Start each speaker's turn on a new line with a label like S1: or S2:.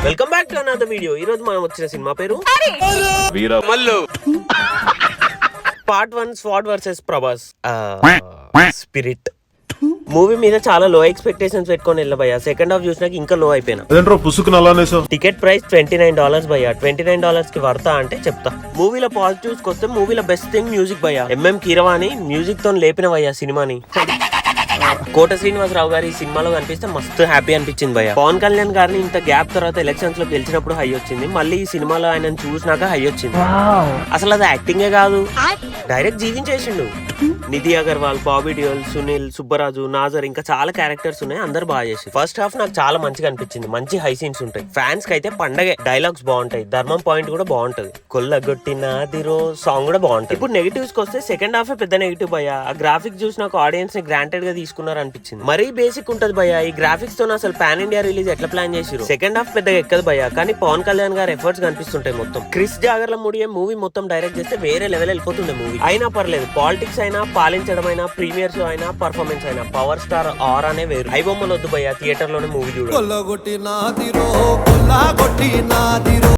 S1: Welcome back to another video. ఈ రోజు మనం వచ్చిన సినిమా పేరు
S2: Veeramallu
S1: part 1 స్వాడ్ versus Prabhas spirit. Movie మీద చాలా లో ఎక్స్పెక్టేషన్స్ పెట్టుకొని వెళ్ళబోయా. సెకండ్ హాఫ్ చూసినాక ఇంకా లో అయిపోయినా. టికెట్ ప్రైస్ $29 భయ్యా. $29 కి వర్తా అంటే చెప్తా. మూవీలో పాజిటివ్స్ వస్తే మూవీలో బెస్ట్ థింగ్ మ్యూజిక్ భయ్యా. ఎంఎం కీరవాణి మ్యూజిక్ తో లేపిన భయ్యా సినిమాని. కోట శ్రీనివాసరావు గారి సినిమాలో కనిపిస్తే మస్తు హ్యాపీ అనిపించింది భయ్య. పవన్ కళ్యాణ్ గారిని ఇంత గ్యాప్ తర్వాత ఎలక్షన్స్ లో గెలిచినప్పుడు హై వచ్చింది. మళ్ళీ ఈ సినిమాలో ఆయన చూసినాక హై వచ్చింది. అసలు అది యాక్టింగే కాదు, డైరెక్ట్ జీవించేసిండు. నిధి అగర్వాల్, బాబీ డియోల్, సునీల్, సుబ్బరాజు, నాజర్ ఇంకా చాలా క్యారెక్టర్స్ ఉన్నాయి. అందరు బాగా చేసి. ఫస్ట్ హాఫ్ నాకు చాలా మంచిగా అనిపించింది. మంచి హై సీన్స్ ఉంటాయి. ఫ్యాన్స్ కి అయితే పండగే. డైలాగ్స్ బాగుంటాయి. ధర్మం పాయింట్ కూడా బాగుంటది. కొల్లగొట్టినాదిరో సాంగ్ కూడా బాగుంటది. ఇప్పుడు నెగిటివ్స్ కి వస్తే సెకండ్ హాఫ్ పెద్ద నెగిటివ్ భయ్య. ఆ గ్రాఫిక్స్ చూసి నాకు ఆడియన్స్ ని గ్రాంటెడ్ గా తీసుకున్నారు అనిపించింది. మరీ బేసిక్ ఉంటది భయ్య. ఈ గ్రాఫిక్స్ తో అసలు పాన్ ఇండియా రిలీజ్ ఎట్లా ప్లాన్ చేసిరు. సెకండ్ హాఫ్ పెద్దగా ఎక్కదు భయ్య. కానీ పవన్ కళ్యాణ్ గారి ఎఫర్ట్స్ కనిపిస్తుంటాయి మొత్తం. క్రిస్ జాగర్ల ముడియే మూవీ మొత్తం డైరెక్ట్ చేస్తే వేరే లెవెల్ వెళ్ళిపోతుండే మూవీ. అయినా పర్లేదు. పాలిటిక్స్ అయినా, పాలించడం అయినా, ప్రీమియర్ షో అయినా, పర్ఫార్మెన్స్ అయినా పవర్ స్టార్ ఆర్ అనే వేరు. ఐబొమ్మలు వద్దు భయ్య, థియేటర్ లోనే మూవీ చూడాలి.